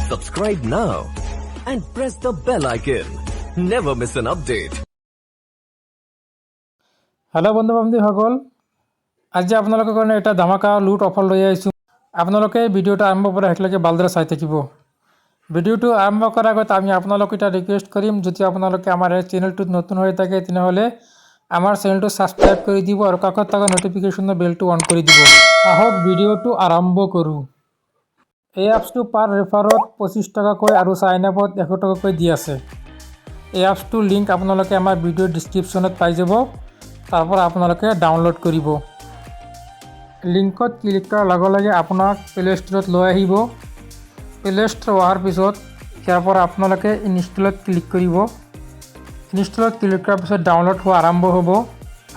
Subscribe now and press the bell icon. Never miss an update. Hello बंधु बान्धवीসকল আজি আপোনালোকৰ কাৰণে এটা ধামাকা লুট অফাৰ লৈ আহিছোঁ। আপোনালোকে ভিডিঅ'টো আৰম্ভ পৰা শেষলৈকে ভালদৰে চাই থাকিব। ভিডিঅ'টো আৰম্ভ কৰাৰ আগতে আমি আপোনালোকক এটা ৰিকুৱেষ্ট কৰিম, যদি আপোনালোকে আমাৰ এই চেনেলটোত নতুন হৈ থাকে তেনেহ'লে আমাৰ চেনেলটো ছাবস্ক্ৰাইব কৰি দিব আৰু কাষত থকা নটিফিকেশ্যনৰ বেলটো অন কৰি দিব। আহক ভিডিঅ'টো আৰম্ভ কৰোঁ। এই এপছটো পাৰ ৰেফাৰত 25 টকাকৈ আৰু চাইন আপত 100 টকাকৈ দি আছে। এই এপছটোৰ লিংক আপোনালোকে আমাৰ ভিডিঅ'ৰ ডিছক্ৰিপশ্যনত পাই যাব। তাৰপৰা আপোনালোকে ডাউনলোড কৰিব। লিংকত ক্লিক কৰাৰ লগে লগে আপোনাক প্লে ষ্ট'ৰত লৈ আহিব। প্লে ষ্ট'ৰ অহাৰ পিছত ইয়াৰ পৰা আপোনালোকে ইনষ্টলত ক্লিক কৰিব। ইনষ্টলত ক্লিক কৰাৰ পিছত ডাউনলোড হোৱা আৰম্ভ হ'ব।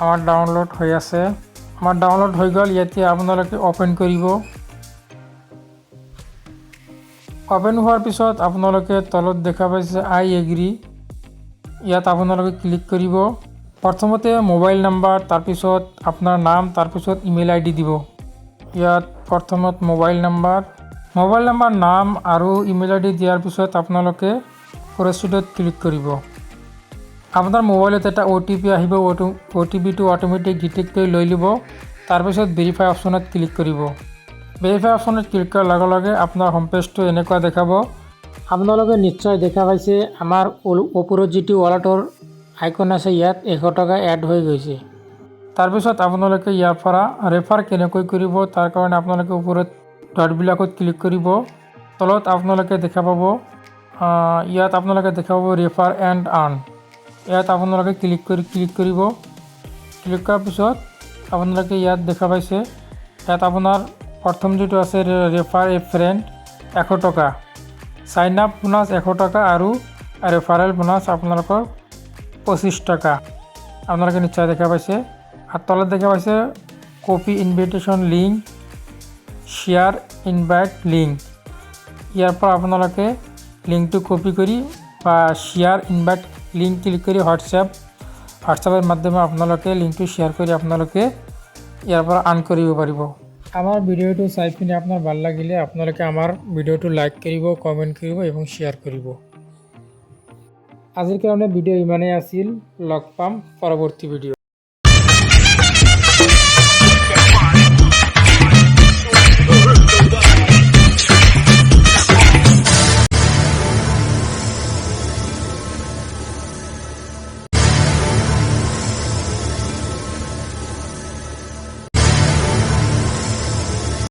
আমাৰ ডাউনলোড হৈ আছে। আমাৰ ডাউনলোড হৈ গ'ল। ইয়াতে আপোনালোকে অ'পেন কৰিব। অ'পেন হোৱাৰ পিছত আপোনালোকে তলত দেখা পাইছে আই এগ্ৰি, ইয়াত আপোনালোকে ক্লিক কৰিব। প্ৰথমতে মোবাইল নাম্বাৰ, তাৰপিছত আপোনাৰ নাম, তাৰপিছত ইমেইল আইডি দিব। ইয়াত প্ৰথমত মোবাইল নাম্বাৰ, নাম আৰু ইমেইল আইডি দিয়াৰ পিছত আপোনালোকে প্ৰচিডত ক্লিক কৰিব। আপোনাৰ মোবাইলত এটা OTP আহিব। OTPটো অট'মেটিক ডিটেক্ট কৰি লৈ ল'ব। তাৰপিছত ভেৰিফাই অপশ্যনত ক্লিক কৰিব। ভেৰিফাই অপশ্যনত ক্লিক কৰাৰ লগে লগে আপোনাৰ হোম পেজটো এনেকুৱা দেখাব। আপোনালোকে নিশ্চয় দেখা পাইছে আমাৰ ওপৰত যিটো ৱালেটৰ আইকন আছে, ইয়াত 100 টকা এড হৈ গৈছে। তাৰপিছত আপোনালোকে ইয়াৰ পৰা ৰেফাৰ কেনেকৈ কৰিব তাৰ কাৰণে আপোনালোকে ওপৰত ডটবিলাকত ক্লিক কৰিব। তলত আপোনালোকে দেখা পাব, ইয়াত আপোনালোকে দেখা পাব ৰেফাৰ এণ্ড আৰ্ণ। ইয়াত আপোনালোকে ক্লিক কৰিব। ক্লিক কৰাৰ পিছত আপোনালোকে ইয়াত দেখা পাইছে, ইয়াত আপোনাৰ প্ৰথম যিটো আছে ৰেফাৰ এ ফ্ৰেণ্ড 100 টকা, চাইন আপ বোনাছ 100 টকা আৰু ৰেফাৰেল বোনাছ আপোনালোকৰ 25 টকা। আপোনালোকে নিশ্চয় দেখা পাইছে। আৰু তলত দেখা পাইছে copy invitation link, share invite link. ইয়াৰ পৰা আপোনালোকে লিংকটো কপি কৰি বা শ্বেয়াৰ ইনভাইট লিংক ক্লিক কৰি হোৱাটছএপৰ মাধ্যমে আপোনালোকে লিংকটো শ্বেয়াৰ কৰি আপোনালোকে ইয়াৰ পৰা আৰ্ণ কৰিব পাৰিব। আমাৰ ভিডিঅ'টো চাই পিনে আপোনাৰ ভাল লাগিলে আপোনালোকে আমাৰ ভিডিঅ'টো লাইক কৰিব, কমেণ্ট কৰিব এবং শ্বেয়াৰ কৰিব। আজিৰ কাৰণে ভিডিঅ' ইমানেই আছিল। লগ পাম পৰৱৰ্তী ভিডিঅ'।